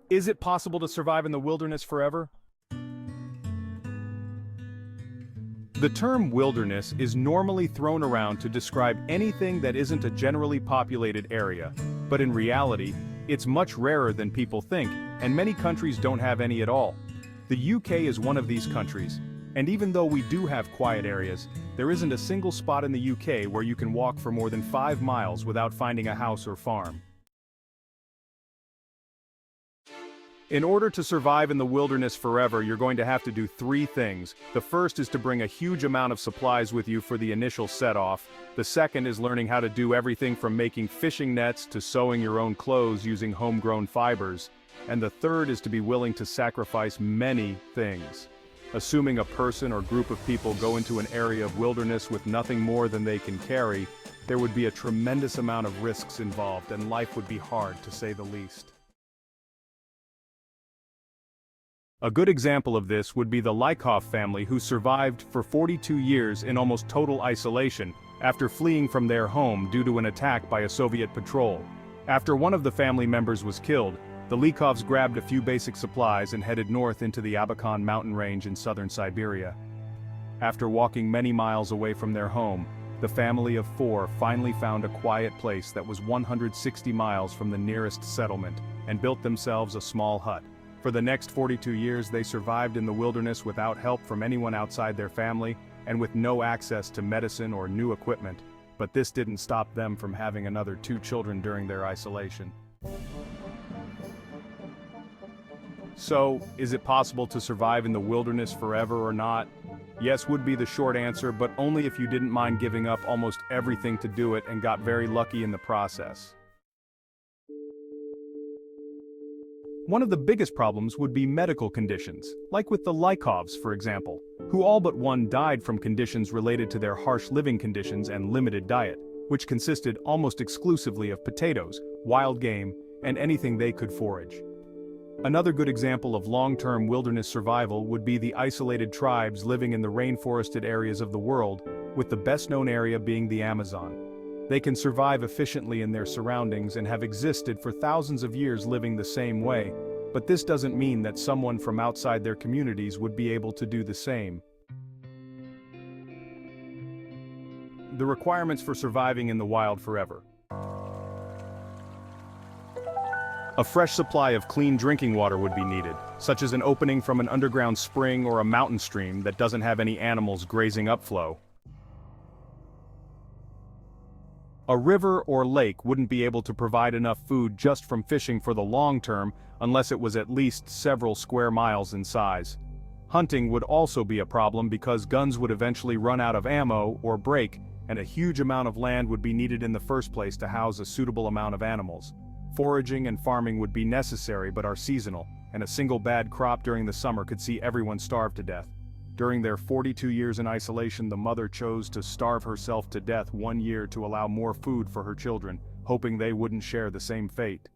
Is it possible to survive in the wilderness forever? The term wilderness is normally thrown around to describe anything that isn't a generally populated area, but in reality, it's much rarer than people think, and many countries don't have any at all. The UK is one of these countries, and even though we do have quiet areas, there isn't a single spot in the UK where you can walk for more than 5 miles without finding a house or farm. In order to survive in the wilderness forever, you're going to have to do 3 things. The first is to bring a huge amount of supplies with you for the initial set-off. The second is learning how to do everything from making fishing nets to sewing your own clothes using homegrown fibers. And the third is to be willing to sacrifice many things. Assuming a person or group of people go into an area of wilderness with nothing more than they can carry, there would be a tremendous amount of risks involved, and life would be hard, to say the least. A good example of this would be the Lykov family, who survived for 42 years in almost total isolation after fleeing from their home due to an attack by a Soviet patrol. After one of the family members was killed, the Lykovs grabbed a few basic supplies and headed north into the Abakan mountain range in southern Siberia. After walking many miles away from their home, the family of 4 finally found a quiet place that was 160 miles from the nearest settlement and built themselves a small hut. For the next 42 years they survived in the wilderness without help from anyone outside their family, and with no access to medicine or new equipment, but this didn't stop them from having another 2 children during their isolation. So, is it possible to survive in the wilderness forever or not? Yes would be the short answer, but only if you didn't mind giving up almost everything to do it and got very lucky in the process. One of the biggest problems would be medical conditions, like with the Lykovs, for example, who all but one died from conditions related to their harsh living conditions and limited diet, which consisted almost exclusively of potatoes, wild game, and anything they could forage. Another good example of long-term wilderness survival would be the isolated tribes living in the rainforested areas of the world, with the best-known area being the Amazon. They can survive efficiently in their surroundings and have existed for thousands of years living the same way, but this doesn't mean that someone from outside their communities would be able to do the same. The requirements for surviving in the wild forever. A fresh supply of clean drinking water would be needed, such as an opening from an underground spring or a mountain stream that doesn't have any animals grazing upflow. A river or lake wouldn't be able to provide enough food just from fishing for the long term unless it was at least several square miles in size. Hunting would also be a problem because guns would eventually run out of ammo or break, and a huge amount of land would be needed in the first place to house a suitable amount of animals. Foraging and farming would be necessary but are seasonal, and a single bad crop during the summer could see everyone starve to death. During their 42 years in isolation, the mother chose to starve herself to death 1 year to allow more food for her children, hoping they wouldn't share the same fate.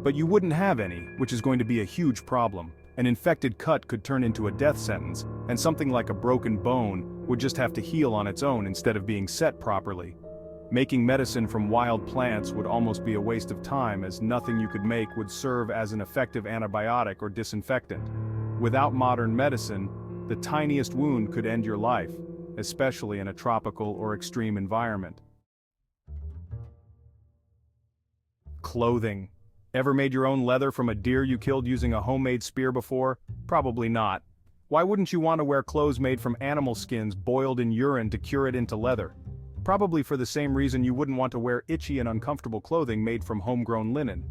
But you wouldn't have any, which is going to be a huge problem. An infected cut could turn into a death sentence, and something like a broken bone would just have to heal on its own instead of being set properly. Making medicine from wild plants would almost be a waste of time, as nothing you could make would serve as an effective antibiotic or disinfectant. Without modern medicine, the tiniest wound could end your life, especially in a tropical or extreme environment. Clothing. Ever made your own leather from a deer you killed using a homemade spear before? Probably not. Why wouldn't you want to wear clothes made from animal skins boiled in urine to cure it into leather? Probably for the same reason you wouldn't want to wear itchy and uncomfortable clothing made from homegrown linen.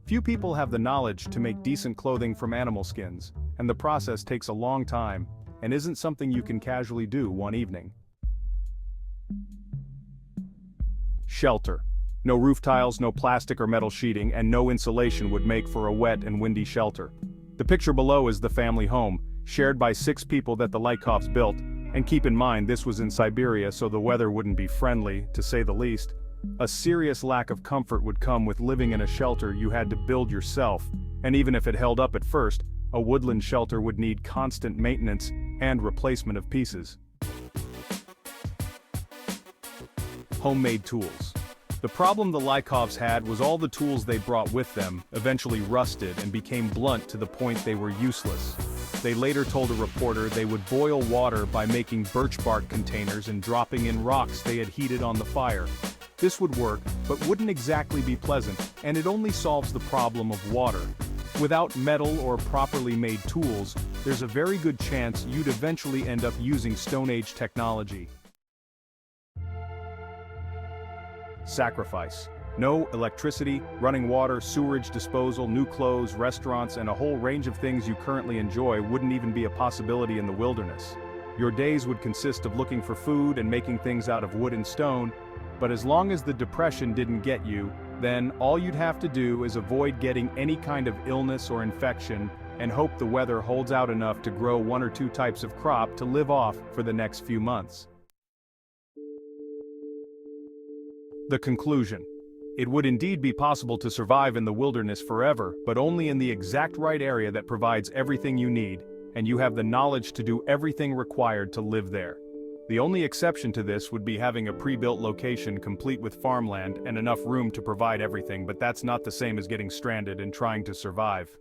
Few people have the knowledge to make decent clothing from animal skins, and the process takes a long time, and isn't something you can casually do one evening. Shelter. No roof tiles, no plastic or metal sheeting, and no insulation would make for a wet and windy shelter. The picture below is the family home, shared by 6 people that the Lykovs built. And keep in mind, this was in Siberia, so the weather wouldn't be friendly, to say the least. A serious lack of comfort would come with living in a shelter you had to build yourself, and even if it held up at first, a woodland shelter would need constant maintenance and replacement of pieces. Homemade tools. The problem the Lykovs had was all the tools they brought with them eventually rusted and became blunt to the point they were useless. They later told a reporter they would boil water by making birch bark containers and dropping in rocks they had heated on the fire. This would work, but wouldn't exactly be pleasant, and it only solves the problem of water. Without metal or properly made tools, there's a very good chance you'd eventually end up using Stone Age technology. Sacrifice. No electricity, running water, sewerage disposal, new clothes, restaurants, and a whole range of things you currently enjoy wouldn't even be a possibility in the wilderness. Your days would consist of looking for food and making things out of wood and stone, but as long as the depression didn't get you, then all you'd have to do is avoid getting any kind of illness or infection and hope the weather holds out enough to grow 1 or 2 types of crop to live off for the next few months. The conclusion. It would indeed be possible to survive in the wilderness forever, but only in the exact right area that provides everything you need, and you have the knowledge to do everything required to live there. The only exception to this would be having a pre-built location complete with farmland and enough room to provide everything, but that's not the same as getting stranded and trying to survive.